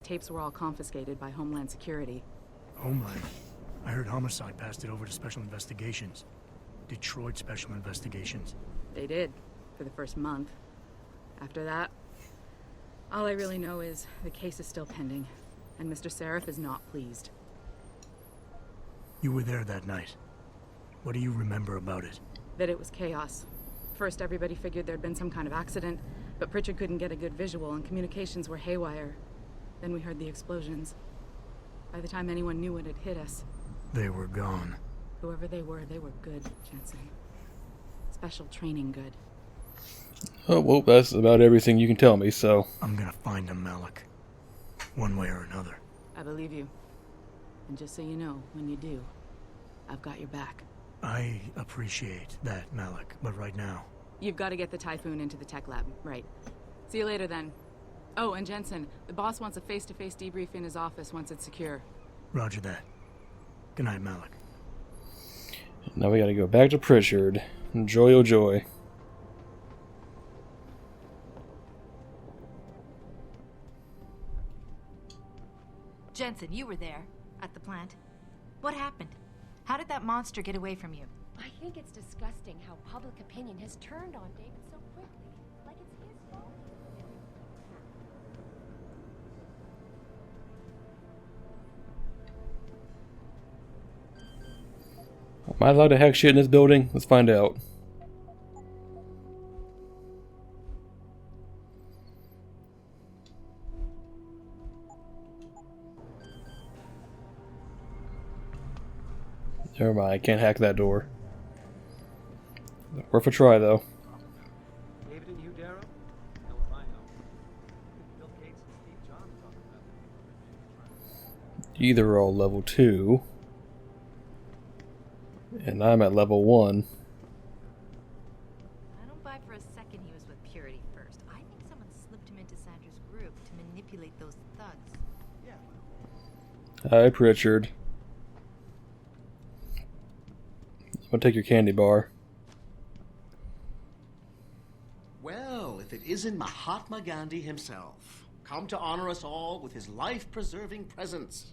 Tapes were all confiscated by Homeland Security. Homeland? I heard Homicide passed it over to Special Investigations. Detroit Special Investigations. They did, for the first month. After that, all I really know is the case is still pending, and Mr. Seraph is not pleased. You were there that night. What do you remember about it? That it was chaos. First, everybody figured there'd been some kind of accident, but Pritchard couldn't get a good visual and communications were haywire. Then we heard the explosions. By the time anyone knew it had hit us, they were gone. Whoever they were good, Jensen. Special training good. Oh, well, that's about everything you can tell me, so... I'm gonna find them, Malik. One way or another. I believe you. And just so you know, when you do, I've got your back. I appreciate that, Malik, but right now... You've got to get the Typhoon into the tech lab, right. See you later, then. Oh, and Jensen, the boss wants a face-to-face debrief in his office once it's secure. Roger that. Good night, Malik. Now we gotta go back to Pritchard. Joy, oh joy. Jensen, you were there, at the plant. What happened? How did that monster get away from you? I think it's disgusting how public opinion has turned on David so quickly. Like it's his fault. Am I allowed to hack shit in this building? Let's find out. Never mind, I can't hack that door. Worth a try, though. David and Hugh Darrow? Hell if I know. Bill Gates and Steve Jobs talking about it. Either are all level 2. And I'm at level 1. I don't buy for a second he was with Purity first. I think someone slipped him into Sanders' group to manipulate those thugs. Yeah. Hi, Pritchard. I'm gonna take your candy bar. Well, if it isn't Mahatma Gandhi himself, come to honor us all with his life-preserving presence.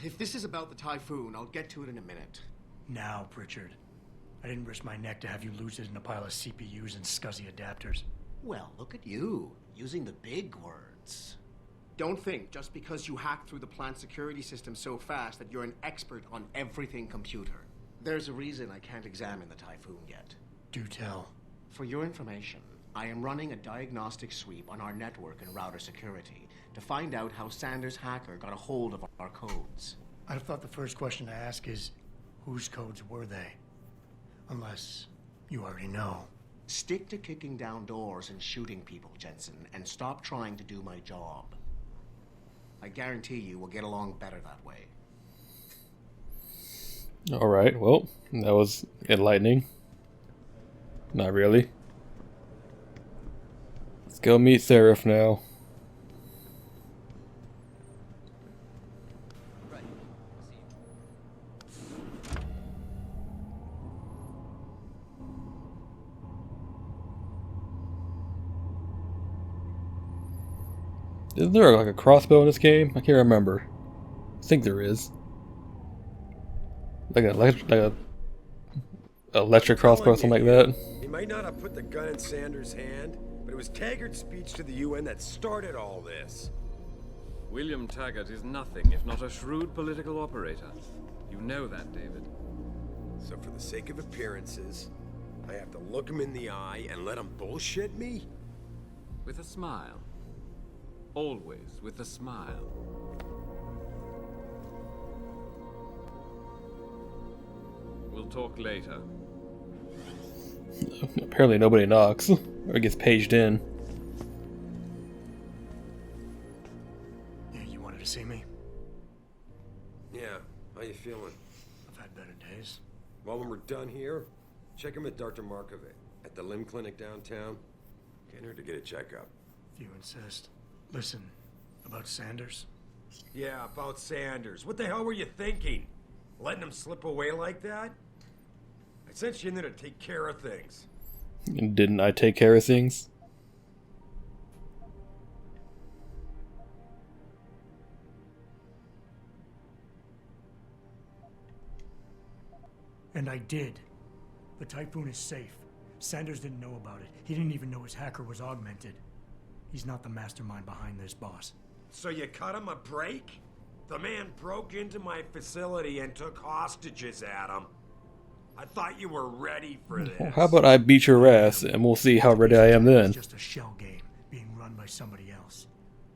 If this is about the Typhoon, I'll get to it in a minute. Now, Pritchard. I didn't risk my neck to have you lose it in a pile of CPUs and scuzzy adapters. Well, look at you, using the big words. Don't think just because you hacked through the plant security system so fast that you're an expert on everything computer. There's a reason I can't examine the Typhoon yet. Do tell. For your information, I am running a diagnostic sweep on our network and router security to find out how Sanders' hacker got a hold of our codes. I'd have thought the first question to ask is, whose codes were they? Unless you already know. Stick to kicking down doors and shooting people, Jensen, and stop trying to do my job. I guarantee you we'll get along better that way. Alright, well, that was enlightening. Not really. Let's go meet Seraph now. Right. See you. Isn't there like a crossbow in this game? I can't remember. I think there is. Like a electric crossbow, something like that. He might not have put the gun in Sanders' hand, but it was Taggart's speech to the UN that started all this. William Taggart is nothing if not a shrewd political operator. You know that, David. So for the sake of appearances, I have to look him in the eye and let him bullshit me? With a smile. Always with a smile. We'll talk later. Apparently nobody knocks or gets paged in. Yeah, you wanted to see me? Yeah, how you feeling? I've had better days. Well, when we're done here, check him at Dr. Markovic at the limb clinic downtown. Can't hurt to get a checkup. If you insist. Listen, about Sanders? Yeah, about Sanders. What the hell were you thinking? Letting him slip away like that? I sent you in there to take care of things. And didn't I take care of things? And I did. The Typhoon is safe. Sanders didn't know about it. He didn't even know his hacker was augmented. He's not the mastermind behind this, boss. So you cut him a break? The man broke into my facility and took hostages, Adam. I thought you were ready for this. Well, how about I beat your ass, and we'll see how ready I am then. It's just a shell game being run by somebody else.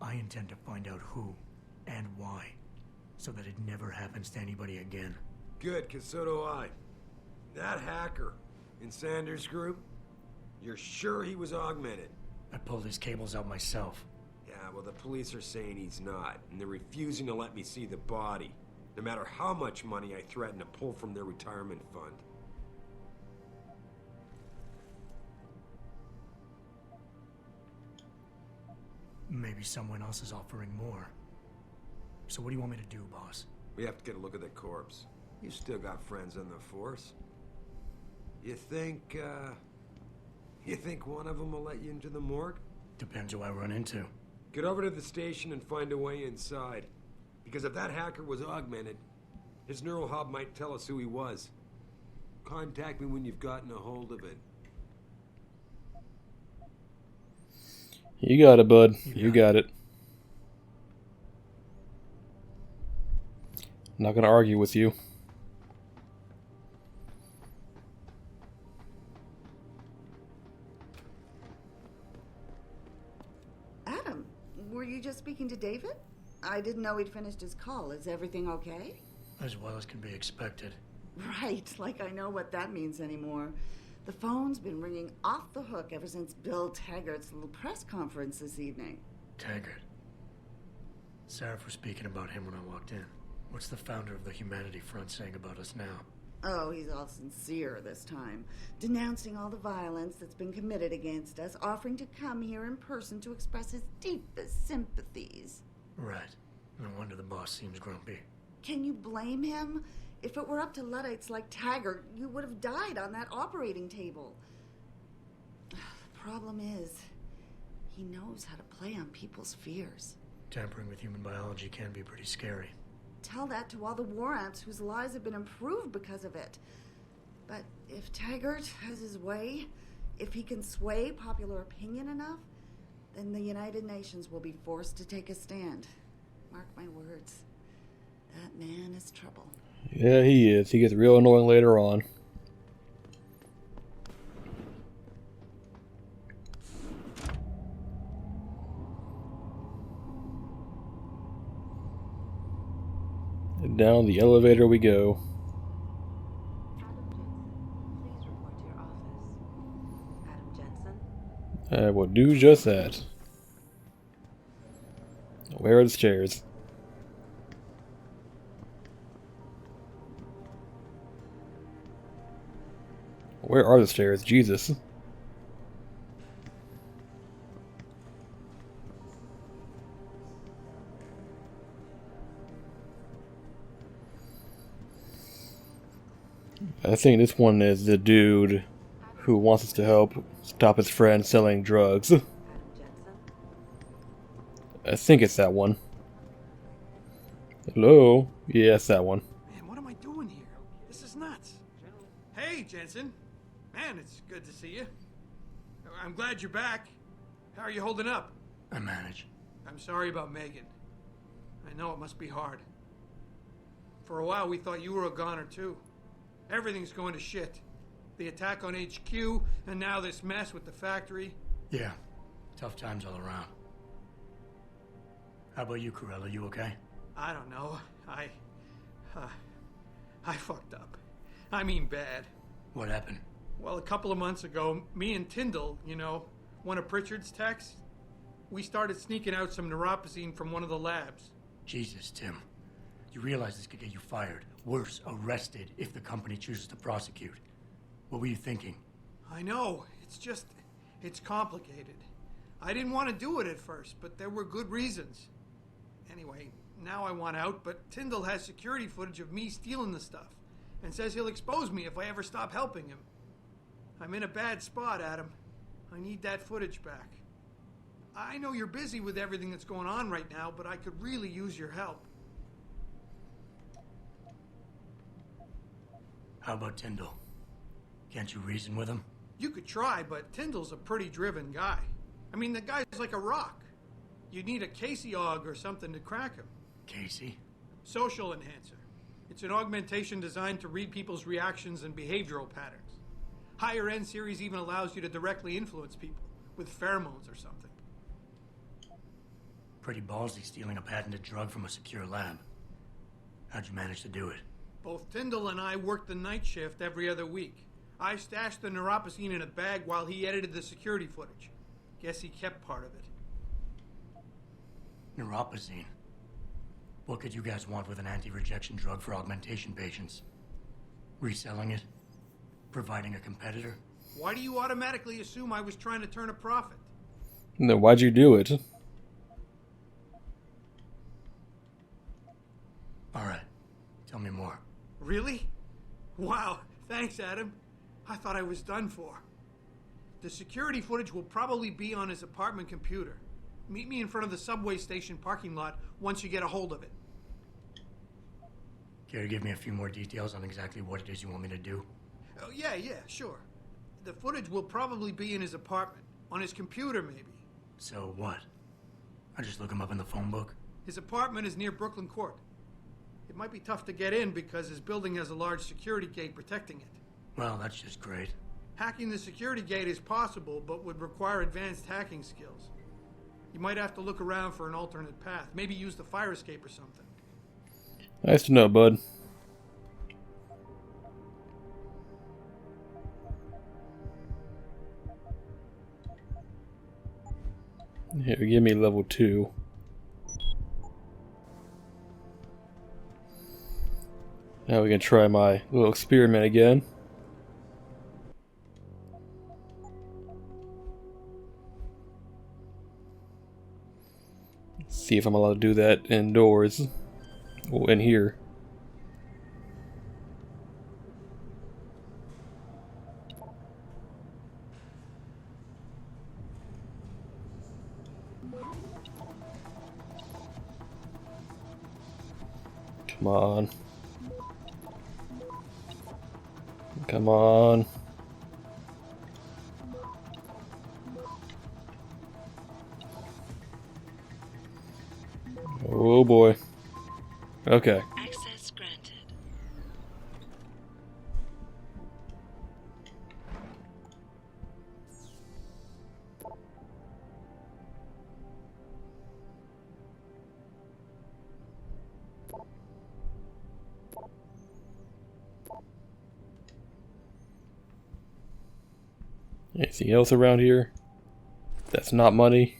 I intend to find out who and why, so that it never happens to anybody again. Good, because so do I. That hacker in Sanders' group, you're sure he was augmented? I pulled his cables out myself. Yeah, well, the police are saying he's not, and they're refusing to let me see the body, no matter how much money I threaten to pull from their retirement fund. Maybe someone else is offering more. So what do you want me to do, boss? We have to get a look at the corpse. You still got friends in the force. You think one of them will let you into the morgue? Depends who I run into. Get over to the station and find a way inside. Because if that hacker was augmented, his neural hub might tell us who he was. Contact me when you've gotten a hold of it. You got it, bud. You got it. Not gonna argue with you. Adam, were you just speaking to David? I didn't know he'd finished his call. Is everything okay? As well as can be expected. Right, like I know what that means anymore. The phone's been ringing off the hook ever since Bill Taggart's little press conference this evening. Taggart. Sarah was speaking about him when I walked in. What's the founder of the Humanity Front saying about us now? Oh, he's all sincere this time, denouncing all the violence that's been committed against us, offering to come here in person to express his deepest sympathies. Right. No wonder the boss seems grumpy. Can you blame him? If it were up to Luddites like Taggart, you would have died on that operating table. The problem is, he knows how to play on people's fears. Tampering with human biology can be pretty scary. Tell that to all the war ants whose lives have been improved because of it. But if Taggart has his way, if he can sway popular opinion enough, then the United Nations will be forced to take a stand. Mark my words. That man is trouble. Yeah, he is. He gets real annoying later on. And down the elevator we go. Please report to your office. Adam Jensen? I will do just that. Where are the stairs? Where are the stairs? Jesus. I think this one is the dude who wants us to help stop his friend selling drugs. Adam Jensen? I think it's that one. Hello? Yes, that one. Man, what am I doing here? This is nuts. Hey, Jensen. Man, it's good to see you. I'm glad you're back. How are you holding up? I manage. I'm sorry about Megan. I know it must be hard. For a while, we thought you were a goner, too. Everything's going to shit. The attack on HQ, and now this mess with the factory. Yeah. Tough times all around. How about you, Corella? You okay? I don't know. I fucked up. I mean bad. What happened? Well, a couple of months ago, me and Tyndall, you know, one of Pritchard's techs, we started sneaking out some neuropozyne from one of the labs. Jesus, Tim. You realize this could get you fired. Worse, arrested if the company chooses to prosecute. What were you thinking? I know. It's complicated. I didn't want to do it at first, but there were good reasons. Anyway, now I want out, but Tyndall has security footage of me stealing the stuff and says he'll expose me if I ever stop helping him. I'm in a bad spot, Adam. I need that footage back. I know you're busy with everything that's going on right now, but I could really use your help. How about Tyndall? Can't you reason with him? You could try, but Tyndall's a pretty driven guy. I mean, the guy's like a rock. You'd need a Casey aug or something to crack him. Casey? Social enhancer. It's an augmentation designed to read people's reactions and behavioral patterns. Higher end series even allows you to directly influence people with pheromones or something. Pretty ballsy stealing a patented drug from a secure lab. How'd you manage to do it? Both Tyndall and I worked the night shift every other week. I stashed the neuropozyne in a bag while he edited the security footage. Guess he kept part of it. Neuropozyne? What could you guys want with an anti-rejection drug for augmentation patients? Reselling it? Providing a competitor? Why do you automatically assume I was trying to turn a profit? Then why'd you do it? Alright, tell me more. Really? Wow, thanks, Adam. I thought I was done for. The security footage will probably be on his apartment computer. Meet me in front of the subway station parking lot once you get a hold of it. Care to give me a few more details on exactly what it is you want me to do? Oh, yeah, sure. The footage will probably be in his apartment. On his computer, maybe. So what? I just look him up in the phone book? His apartment is near Brooklyn Court. It might be tough to get in because his building has a large security gate protecting it. Well, that's just great. Hacking the security gate is possible, but would require advanced hacking skills. You might have to look around for an alternate path. Maybe use the fire escape or something. Nice to know, bud. Here, give me level 2. Now we can try my little experiment again. See if I'm allowed to do that indoors. Well, in here. Come on. Come on. Oh boy. Okay. Access granted. Anything else around here? That's not money.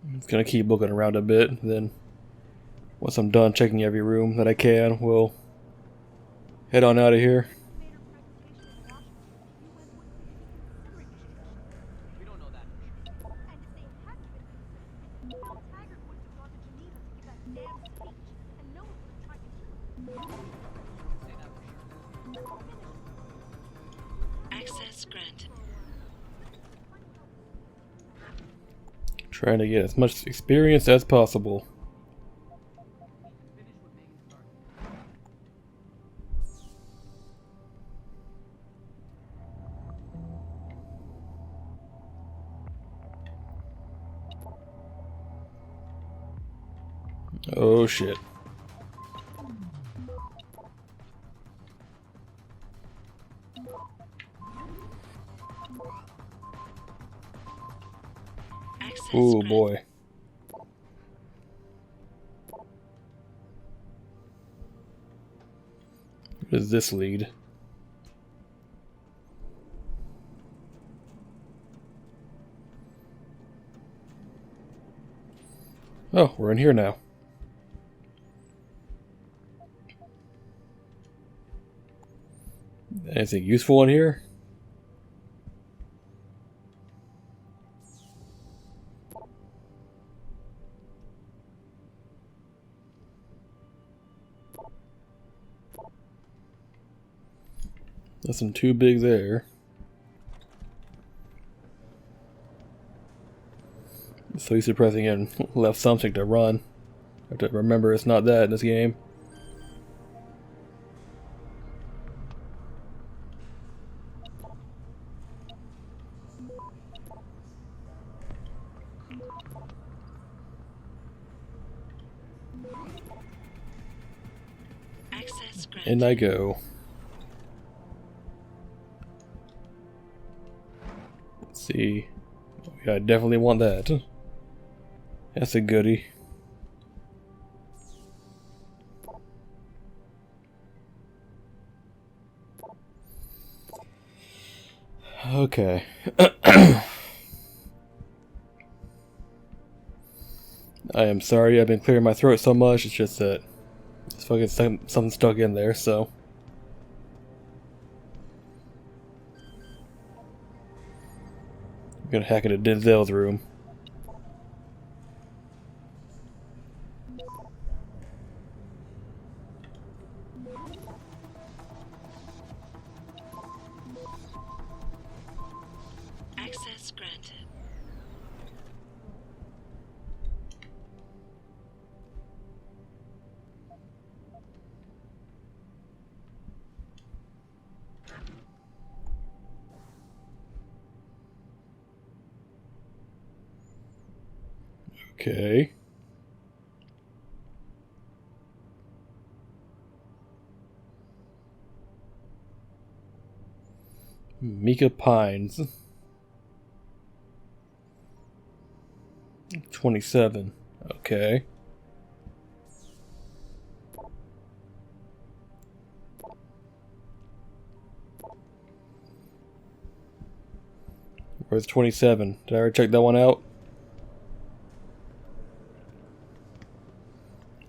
I'm gonna keep looking around a bit, then once I'm done checking every room that I can, we'll head on out of here. We don't know that for sure. Say that for sure. Access granted. Trying to get as much experience as possible. Oh shit. Oh boy. Where does this lead? Oh, we're in here now. Anything useful in here? Nothing too big there. So he's pressing in left something to run. I have to remember it's not that in this game. Access granted. In I go. Let's see. Yeah, I definitely want that. That's a goodie. Okay. I am sorry I've been clearing my throat so much, it's just that it's fucking something stuck in there, so. I'm gonna hack into Denzel's room. Access granted. Okay. Mika Pines. 27. Okay. Where's 27? Did I already check that one out?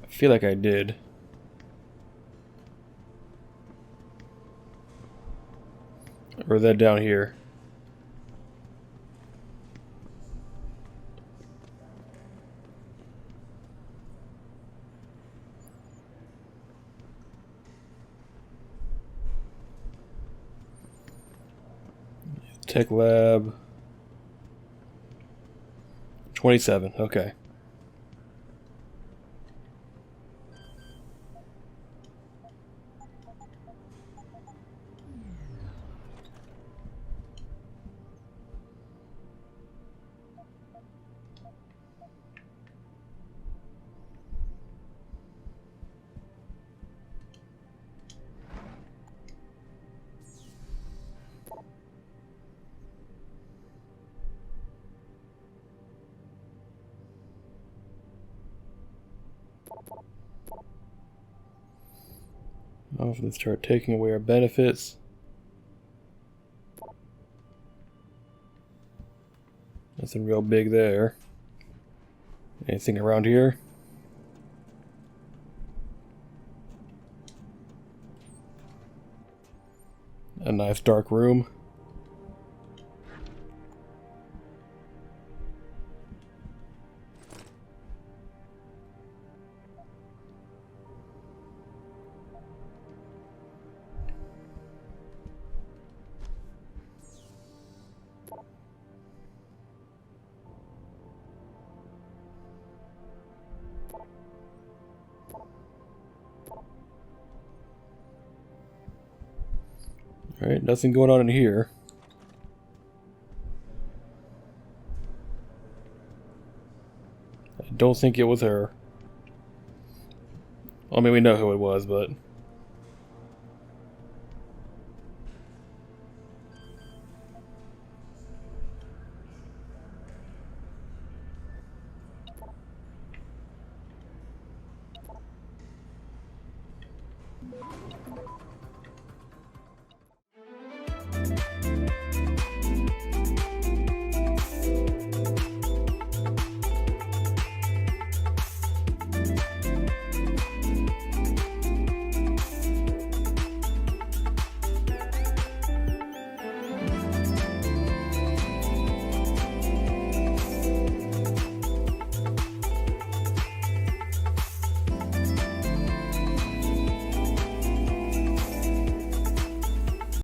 I feel like I did. Or is that down here? Tech Lab. 27, okay. Oh, if they start taking away our benefits. Nothing real big there. Anything around here? A nice dark room. Alright, nothing going on in here. I don't think it was her. I mean, we know who it was, but...